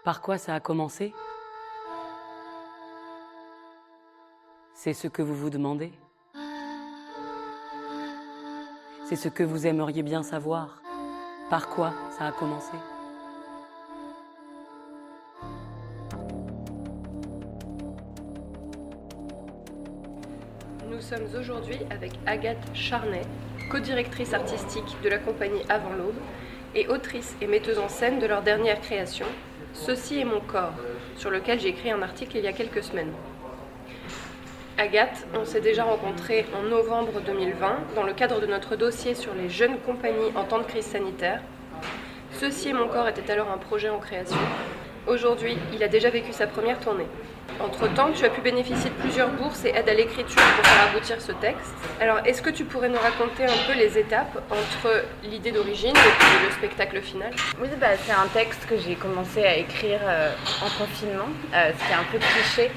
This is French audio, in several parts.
Par quoi ça a commencé? C'est ce que vous vous demandez? C'est ce que vous aimeriez bien savoir? Par quoi ça a commencé? Nous sommes aujourd'hui avec Agathe Charnay, co-directrice artistique de la compagnie Avant l'Aube et autrice et metteuse en scène de leur dernière création, Ceci est mon corps, sur lequel j'ai écrit un article il y a quelques semaines. Agathe, on s'est déjà rencontrés en novembre 2020 dans le cadre de notre dossier sur les jeunes compagnies en temps de crise sanitaire. Ceci est mon corps était alors un projet en création. Aujourd'hui, il a déjà vécu sa première tournée. Entre-temps, tu as pu bénéficier de plusieurs bourses et aides à l'écriture pour faire aboutir ce texte. Alors, est-ce que tu pourrais nous raconter un peu les étapes entre l'idée d'origine et puis le spectacle final? Oui, c'est un texte que j'ai commencé à écrire en confinement, ce qui est un peu cliché,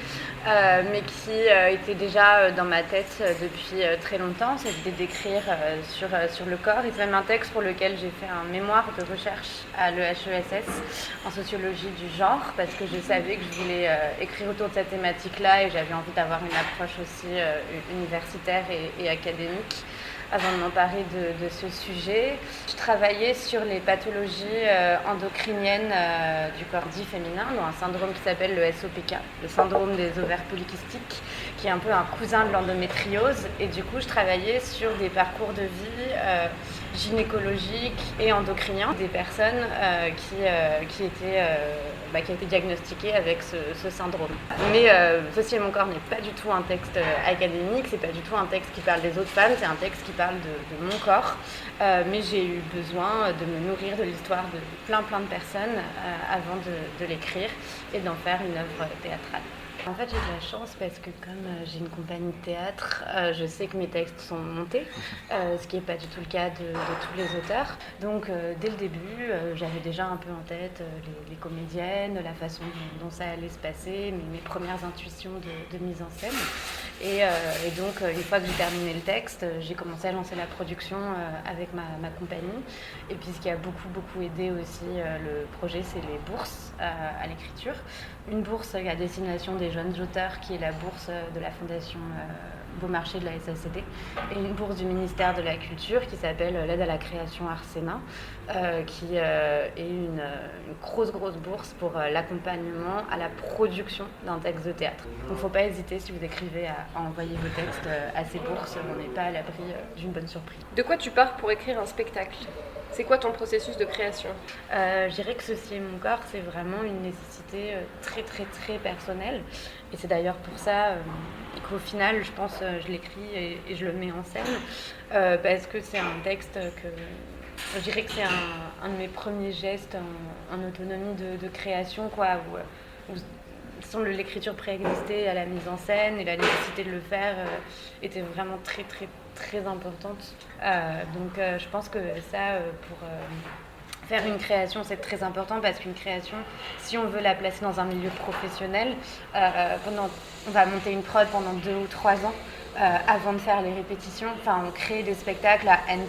mais qui était déjà dans ma tête depuis très longtemps. C'est l'idée d'écrire sur le corps. Et c'est même un texte pour lequel j'ai fait un mémoire de recherche à l'EHESS en sociologie du genre, parce que je savais que je voulais écrire autour de cette thématique-là et j'avais envie d'avoir une approche aussi universitaire et académique avant de m'emparer de ce sujet. Je travaillais sur les pathologies endocriniennes du corps dit féminin, dans un syndrome qui s'appelle le SOPK, le syndrome des ovaires polykystiques, qui est un peu un cousin de l'endométriose. Et du coup, je travaillais sur des parcours de vie gynécologiques et endocriniens, des personnes qui étaient diagnostiquées avec ce syndrome. Mais Ceci est mon corps n'est pas du tout un texte académique, c'est pas du tout un texte qui parle des autres femmes, c'est un texte qui parle de mon corps. Mais j'ai eu besoin de me nourrir de l'histoire de plein de personnes avant de l'écrire et d'en faire une œuvre théâtrale. En fait, j'ai de la chance parce que comme j'ai une compagnie de théâtre, je sais que mes textes sont montés, ce qui n'est pas du tout le cas de tous les auteurs. Donc dès le début, j'avais déjà un peu en tête les comédiennes, la façon dont ça allait se passer, mes premières intuitions de mise en scène. Et donc, une fois que j'ai terminé le texte, j'ai commencé à lancer la production avec ma compagnie. Et puis, ce qui a beaucoup aidé aussi le projet, c'est les bourses à l'écriture. Une bourse à destination des jeunes auteurs, qui est la bourse de la Fondation Beaumarchais de la SACD, et une bourse du ministère de la Culture qui s'appelle l'aide à la création Arsena, qui est une grosse bourse pour l'accompagnement à la production d'un texte de théâtre. Donc il ne faut pas hésiter, si vous écrivez, à envoyer vos textes à ces bourses. On n'est pas à l'abri d'une bonne surprise. De quoi tu pars pour écrire un spectacle? C'est quoi ton processus de création? Je dirais que Ceci est mon corps, c'est vraiment une nécessité très personnelle. Et c'est d'ailleurs pour ça qu'au final, je pense, je l'écris et je le mets en scène. Parce que c'est un texte que... Je dirais que c'est un de mes premiers gestes en autonomie de création, quoi, où sans l'écriture préexistait à la mise en scène et la nécessité de le faire était vraiment très importante. Donc je pense que ça, pour faire une création, c'est très important, parce qu'une création, si on veut la placer dans un milieu professionnel, on va monter une prod pendant 2 ou 3 ans. Avant de faire les répétitions, on crée des spectacles à N+1,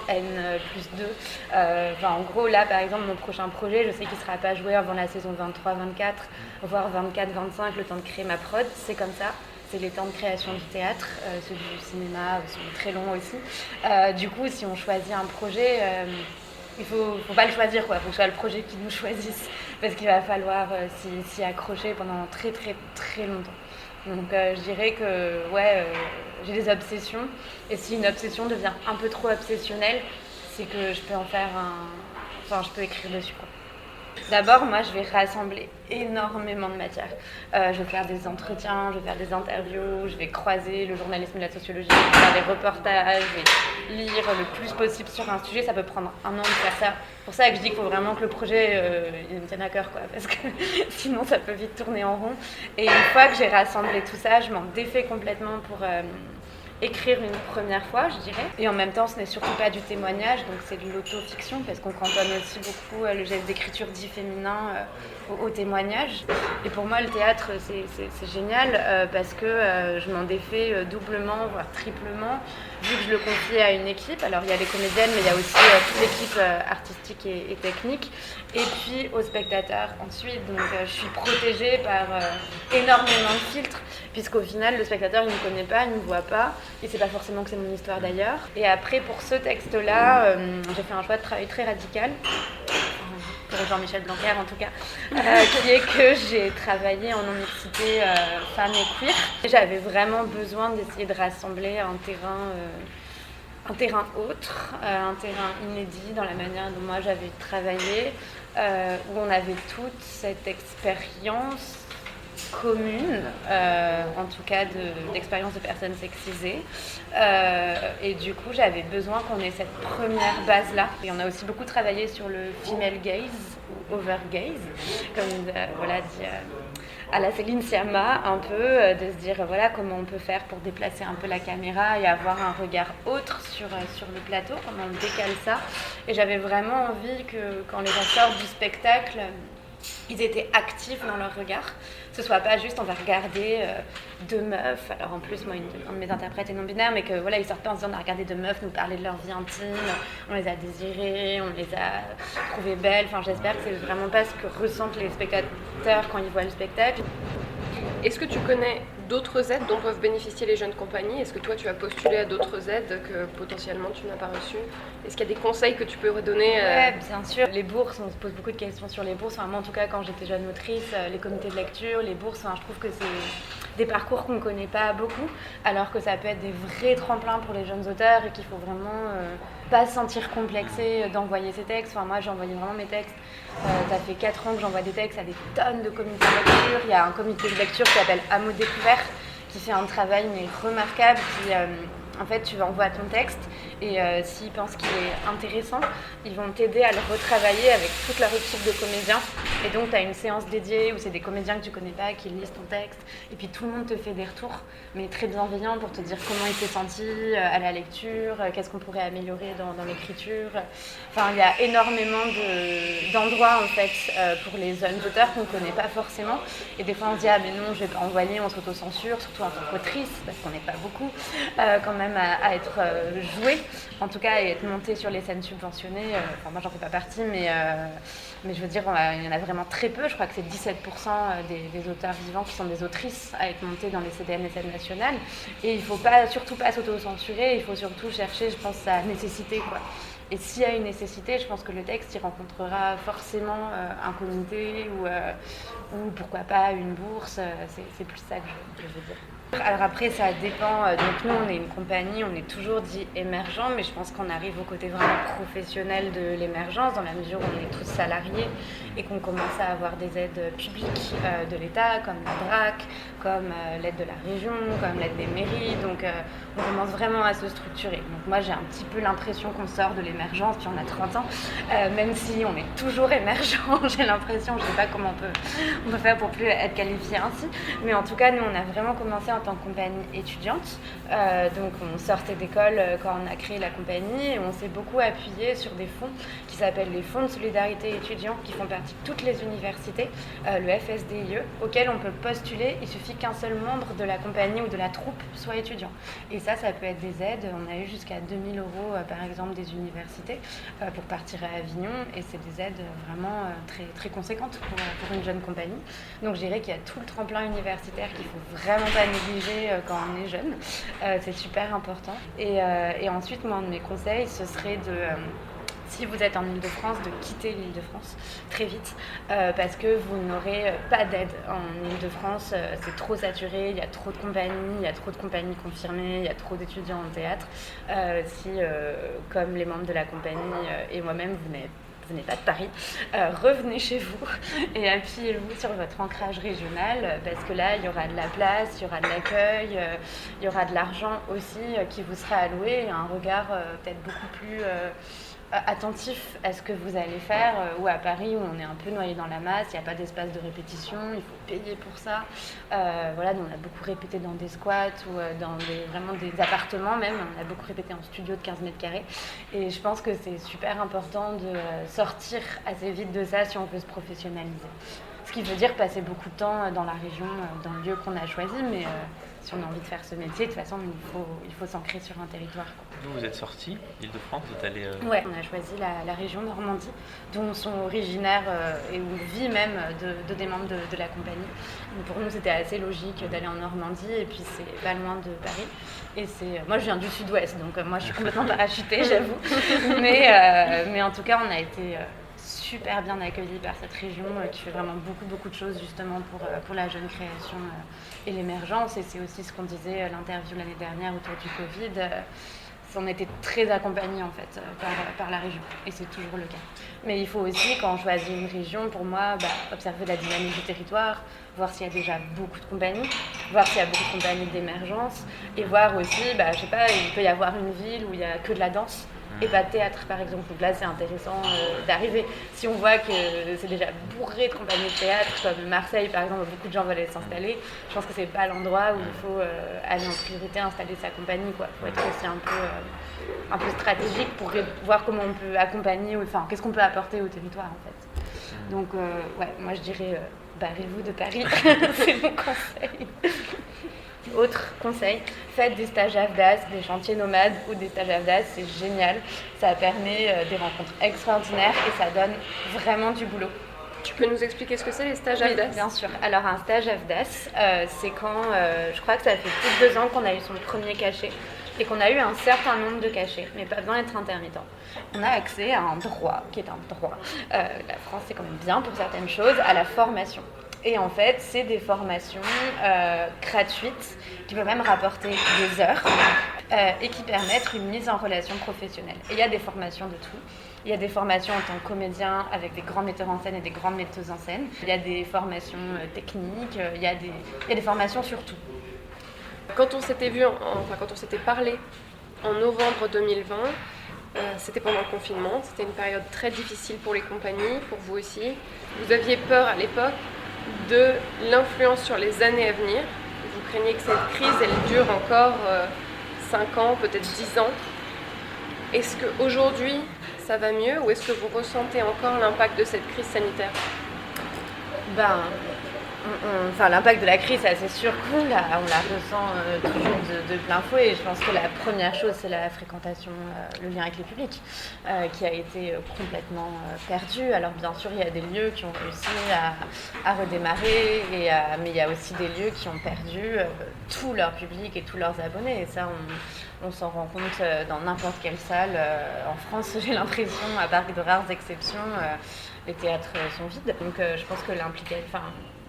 N+2. En gros, là, par exemple, mon prochain projet, je sais qu'il ne sera pas joué avant la saison 23-24, voire 24-25, le temps de créer ma prod. C'est comme ça. C'est les temps de création du théâtre, ceux du cinéma sont très longs aussi. Du coup, si on choisit un projet, il faut pas le choisir, quoi. Il faut que ce soit le projet qui nous choisisse, parce qu'il va falloir s'y accrocher pendant très longtemps. Donc je dirais que j'ai des obsessions, et si une obsession devient un peu trop obsessionnelle, c'est que je peux en faire je peux écrire dessus, quoi. D'abord, moi, je vais rassembler énormément de matière. Je vais faire des entretiens, je vais faire des interviews, je vais croiser le journalisme et la sociologie, je vais faire des reportages, je vais lire le plus possible sur un sujet. Ça peut prendre 1 an de faire ça. C'est pour ça que je dis qu'il faut vraiment que le projet il me tienne à cœur, quoi, parce que sinon ça peut vite tourner en rond. Et une fois que j'ai rassemblé tout ça, je m'en défais complètement pour écrire une première fois, je dirais. Et en même temps, ce n'est surtout pas du témoignage, donc c'est de l'auto-fiction, parce qu'on cantonne aussi beaucoup le geste d'écriture dit féminin au témoignage. Et pour moi, le théâtre, c'est génial, parce que je m'en défais doublement, voire triplement, vu que je le confie à une équipe. Alors, il y a les comédiennes, mais il y a aussi toute l'équipe artistique et technique. Et puis, aux spectateurs ensuite. Donc, je suis protégée par énormément de filtres, puisqu'au final, le spectateur, il ne me connaît pas, il ne me voit pas. Et c'est pas forcément que c'est mon histoire d'ailleurs. Et après, pour ce texte-là, j'ai fait un choix de travail très radical. Pour Jean-Michel Blanquer en tout cas, qui est que j'ai travaillé en non-mixité femmes et queer. J'avais vraiment besoin d'essayer de rassembler un terrain autre, un terrain inédit dans la manière dont moi j'avais travaillé, où on avait toute cette expérience commune, en tout cas d'expérience de personnes sexisées. Et du coup, j'avais besoin qu'on ait cette première base-là. Et on a aussi beaucoup travaillé sur le female gaze ou over gaze, comme voilà, dit à la Céline Sciamma, un peu, de se dire voilà comment on peut faire pour déplacer un peu la caméra et avoir un regard autre sur le plateau, comment on décale ça. Et j'avais vraiment envie que quand les gens sortent du spectacle, ils étaient actifs dans leur regard. Ce soit pas juste on va regarder deux meufs, alors en plus moi un de mes interprètes est non-binaire, mais que voilà, ils sortent pas en se disant on a regardé deux meufs nous parler de leur vie intime, on les a désirées, on les a trouvées belles. Enfin, j'espère que c'est vraiment pas ce que ressentent les spectateurs quand ils voient le spectacle. Est-ce que tu connais d'autres aides dont peuvent bénéficier les jeunes compagnies? Est-ce que toi tu as postulé à d'autres aides que potentiellement tu n'as pas reçues? Est-ce qu'il y a des conseils que tu peux redonner? Oui, bien sûr. Les bourses, on se pose beaucoup de questions sur les bourses. Enfin, moi en tout cas quand j'étais jeune autrice, les comités de lecture, les bourses, je trouve que c'est des parcours qu'on ne connaît pas beaucoup, alors que ça peut être des vrais tremplins pour les jeunes auteurs et qu'il faut vraiment pas se sentir complexé d'envoyer ses textes. Enfin, moi j'ai envoyé vraiment mes textes. Ça fait 4 ans que j'envoie des textes à des tonnes de comités de lecture. Il y a un comité de lecture qui s'appelle Hameau Découvert qui fait un travail mais remarquable, qui en fait tu envoies ton texte et s'ils pensent qu'il est intéressant, ils vont t'aider à le retravailler avec toute leur équipe de comédiens. Et donc tu as une séance dédiée où c'est des comédiens que tu connais pas qui lisent ton texte et puis tout le monde te fait des retours, mais très bienveillants pour te dire comment il s'est senti à la lecture, qu'est-ce qu'on pourrait améliorer dans l'écriture. Enfin, il y a énormément d'endroits en fait pour les jeunes auteurs qu'on ne connaît pas forcément. Et des fois on se dit ah mais non, je vais pas envoyer, on s'autocensure, surtout en tant qu'autrice, parce qu'on n'est pas beaucoup quand même à être jouée, en tout cas, et être montée sur les scènes subventionnées. Enfin, moi j'en fais pas partie, mais je veux dire, il y en a vraiment très peu. Je crois que c'est 17% des auteurs vivants qui sont des autrices à être montés dans les CDN et scènes nationales. Et il ne faut surtout pas s'auto-censurer, il faut surtout chercher, je pense, sa nécessité, quoi. Et s'il y a une nécessité, je pense que le texte, il rencontrera forcément un comité ou pourquoi pas une bourse. C'est plus ça que je veux dire. Alors après, ça dépend. Donc nous, on est une compagnie, on est toujours dit émergent, mais je pense qu'on arrive au côté vraiment professionnel de l'émergence, dans la mesure où on est tous salariés et qu'on commence à avoir des aides publiques de l'État, comme la DRAC, comme l'aide de la région, comme l'aide des mairies. Donc on commence vraiment à se structurer. Donc moi, j'ai un petit peu l'impression qu'on sort de l'émergence, puis on a 30 ans, même si on est toujours émergent, j'ai l'impression, je ne sais pas comment on peut faire pour plus être qualifié ainsi. Mais en tout cas, nous, on a vraiment commencé en tant que compagnie étudiante. Donc on sortait d'école quand on a créé la compagnie et on s'est beaucoup appuyé sur des fonds qui s'appellent les fonds de solidarité étudiants qui font partie de toutes les universités, le FSDIE, auquel on peut postuler. Il suffit qu'un seul membre de la compagnie ou de la troupe soit étudiant. Et ça peut être des aides. On a eu jusqu'à 2000 € par exemple des universités pour partir à Avignon et c'est des aides vraiment très, très conséquentes pour une jeune compagnie. Donc je dirais qu'il y a tout le tremplin universitaire qu'il ne faut vraiment pas négliger quand on est jeune. C'est super important. Et ensuite, moi, un de mes conseils, ce serait si vous êtes en Île-de-France, de quitter l'Île-de-France très vite parce que vous n'aurez pas d'aide en Île-de-France. C'est trop saturé, il y a trop de compagnies, il y a trop de compagnies confirmées, il y a trop d'étudiants en théâtre. Si, comme les membres de la compagnie et moi-même, vous n'êtes pas de Paris, revenez chez vous et appuyez-vous sur votre ancrage régional parce que là, il y aura de la place, il y aura de l'accueil, il y aura de l'argent aussi qui vous sera alloué et un regard peut-être beaucoup plus attentif à ce que vous allez faire, ou à Paris où on est un peu noyé dans la masse, il n'y a pas d'espace de répétition, il faut payer pour ça. Voilà, nous on a beaucoup répété dans des squats ou dans vraiment des appartements même, on a beaucoup répété en studio de 15 mètres carrés. Et je pense que c'est super important de sortir assez vite de ça si on veut se professionnaliser. Ce qui veut dire passer beaucoup de temps dans la région, dans le lieu qu'on a choisi, mais si on a envie de faire ce métier, de toute façon, il faut s'ancrer sur un territoire, quoi. Vous êtes sorti d'Île-de-France, vous êtes allé... Ouais, on a choisi la région Normandie, dont sont originaires et où vit même des membres de la compagnie. Donc pour nous, c'était assez logique d'aller en Normandie, et puis c'est pas loin de Paris. Et moi, je viens du sud-ouest, donc moi, je suis complètement parachutée, j'avoue. Mais en tout cas, on a été super bien accueillis par cette région qui fait vraiment beaucoup de choses justement pour la jeune création et l'émergence. Et c'est aussi ce qu'on disait à l'interview l'année dernière autour du Covid. On était très accompagnés en fait par la région, et c'est toujours le cas. Mais il faut aussi, quand on choisit une région, pour moi, observer la dynamique du territoire, voir s'il y a déjà beaucoup de compagnies, voir s'il y a beaucoup de compagnies d'émergence, et voir aussi, je sais pas, il peut y avoir une ville où il n'y a que de la danse et pas de théâtre par exemple. Donc là c'est intéressant d'arriver. Si on voit que c'est déjà bourré de compagnies de théâtre, comme Marseille par exemple, où beaucoup de gens veulent s'installer, je pense que c'est pas l'endroit où il faut aller en priorité installer sa compagnie, quoi. Il faut être aussi un peu stratégique pour voir comment on peut accompagner, enfin qu'est-ce qu'on peut apporter au territoire en fait. Donc moi je dirais barrez-vous de Paris, c'est mon conseil. Autre conseil, faites des stages AFDAS, des chantiers nomades ou des stages AFDAS, c'est génial. Ça permet des rencontres extraordinaires et ça donne vraiment du boulot. Tu peux nous expliquer ce que c'est les stages AFDAS ? Bien sûr. Alors un stage AFDAS, c'est quand, je crois que ça fait plus de 2 ans qu'on a eu son premier cachet et qu'on a eu un certain nombre de cachets, mais pas besoin d'être intermittent. On a accès à un droit, qui est un droit, la France c'est quand même bien pour certaines choses, à la formation. Et en fait, c'est des formations gratuites qui peuvent même rapporter des heures et qui permettent une mise en relation professionnelle. Et il y a des formations de tout. Il y a des formations en tant que comédien avec des grands metteurs en scène et des grandes metteuses en scène. Il y a des formations techniques, il y a des formations sur tout. Quand on s'était quand on s'était parlé en novembre 2020, c'était pendant le confinement, c'était une période très difficile pour les compagnies, pour vous aussi. Vous aviez peur à l'époque de l'influence sur les années à venir. Vous craignez que cette crise, elle dure encore 5 ans, peut-être 10 ans. Est-ce qu'aujourd'hui, ça va mieux ou est-ce que vous ressentez encore l'impact de cette crise sanitaire ? L'impact de la crise, c'est sûr qu'on la ressent toujours de plein fouet. Et je pense que la première chose, c'est la fréquentation, le lien avec le public, qui a été complètement perdu. Alors bien sûr, il y a des lieux qui ont réussi à redémarrer, mais il y a aussi des lieux qui ont perdu tout leur public et tous leurs abonnés. Et ça, on s'en rend compte dans n'importe quelle salle. En France, j'ai l'impression, à part de rares exceptions, les théâtres sont vides. Donc je pense que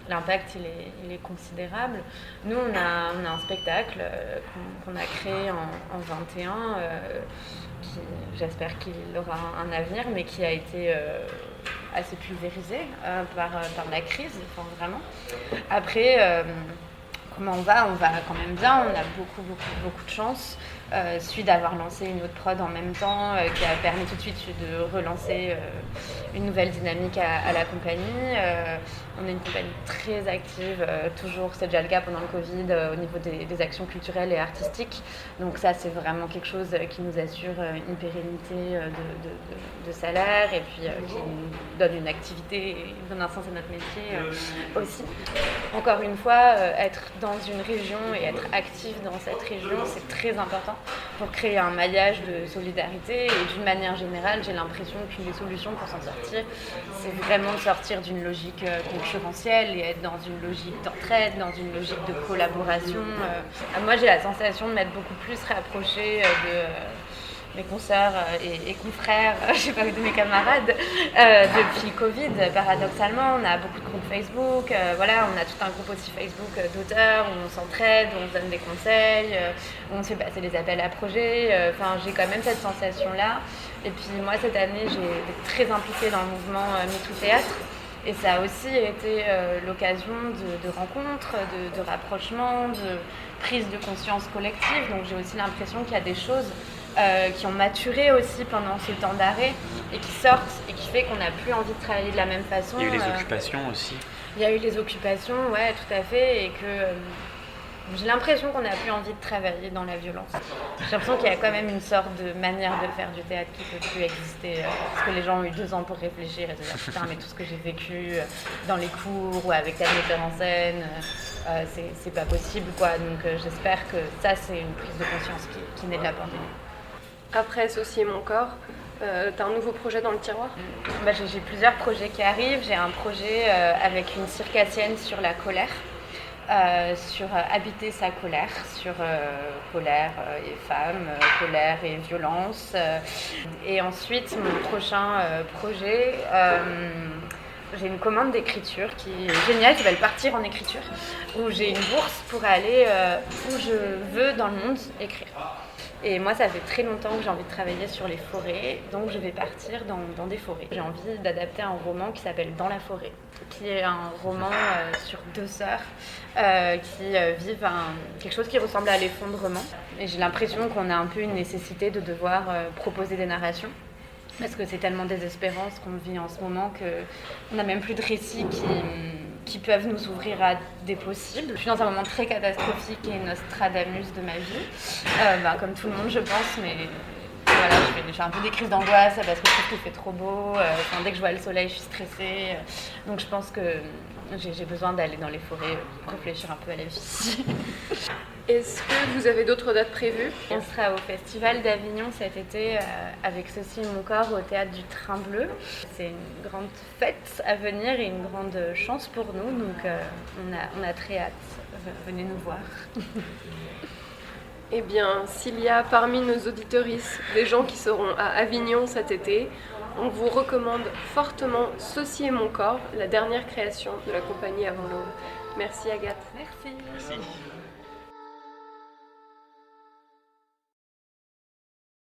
l'impact, il est considérable. Nous, on a un spectacle qu'on a créé en 21, qui, j'espère qu'il aura un avenir, mais qui a été assez pulvérisé par la crise, enfin, vraiment. Après, comment on va quand même bien, on a beaucoup de chance. Celui d'avoir lancé une autre prod en même temps qui a permis tout de suite de relancer une nouvelle dynamique à la compagnie. On est une compagnie très active, toujours, c'est déjà le cas pendant le Covid, au niveau des actions culturelles et artistiques. Donc ça, c'est vraiment quelque chose qui nous assure une pérennité de salaire et puis qui nous donne une activité et donne un sens à notre métier aussi. Encore une fois, être dans une région et être actif dans cette région, c'est très important pour créer un maillage de solidarité. Et d'une manière générale, j'ai l'impression qu'une des solutions pour s'en sortir, c'est vraiment de sortir d'une logique concurrentielle et être dans une logique d'entraide, dans une logique de collaboration. Moi, j'ai la sensation de m'être beaucoup plus rapprochée de mes consoeurs et confrères, je sais pas, de mes camarades depuis Covid. Paradoxalement, on a beaucoup de groupes Facebook, on a tout un groupe aussi Facebook d'auteurs où on s'entraide, où on se donne des conseils, où on se fait passer des appels à projets. J'ai quand même cette sensation-là. Et puis moi, cette année, j'ai été très impliquée dans le mouvement MeToo Théâtre. Et ça a aussi été l'occasion de rencontres, de rapprochements, de prise de conscience collective. Donc j'ai aussi l'impression qu'il y a des choses qui ont maturé aussi pendant ce temps d'arrêt et qui sortent et qui fait qu'on n'a plus envie de travailler de la même façon. Il y a eu les occupations aussi. Il y a eu les occupations, ouais, tout à fait, et que j'ai l'impression qu'on n'a plus envie de travailler dans la violence. J'ai l'impression qu'il y a quand même une sorte de manière de faire du théâtre qui ne peut plus exister, parce que les gens ont eu 2 ans pour réfléchir et se dire putain, mais tout ce que j'ai vécu dans les cours ou avec tel metteur en scène, c'est pas possible, quoi. Donc j'espère que ça, c'est une prise de conscience qui naît de la pandémie. Après Ceci est mon corps, t'as un nouveau projet dans le tiroir? J'ai plusieurs projets qui arrivent. J'ai un projet avec une circassienne sur la colère, sur habiter sa colère, sur colère et femmes, colère et violence. Et ensuite, mon prochain projet, j'ai une commande d'écriture qui est géniale, qui s'appelle Partir en écriture, où j'ai une bourse pour aller où je veux dans le monde écrire. Et moi, ça fait très longtemps que j'ai envie de travailler sur les forêts, donc je vais partir dans des forêts. J'ai envie d'adapter un roman qui s'appelle Dans la forêt, qui est un roman sur 2 sœurs qui vivent quelque chose qui ressemble à l'effondrement. Et j'ai l'impression qu'on a un peu une nécessité de devoir proposer des narrations, parce que c'est tellement désespérant ce qu'on vit en ce moment qu'on n'a même plus de récits qui peuvent nous ouvrir à des possibles. Je suis dans un moment très catastrophique et Nostradamus de ma vie, comme tout le monde je pense, mais voilà, je fais un peu des crises d'angoisse parce que je trouve qu'il fait trop beau, dès que je vois le soleil je suis stressée, donc je pense que j'ai besoin d'aller dans les forêts, réfléchir un peu à la vie. Est-ce que vous avez d'autres dates prévues? On sera au Festival d'Avignon cet été avec Ceci est mon corps au Théâtre du Train Bleu. C'est une grande fête à venir et une grande chance pour nous, donc on a très hâte. Venez nous voir. Eh bien, s'il y a parmi nos auditeuristes des gens qui seront à Avignon cet été, on vous recommande fortement Ceci est mon corps, la dernière création de la compagnie Avant l'Aube. Merci Agathe. Merci. Merci.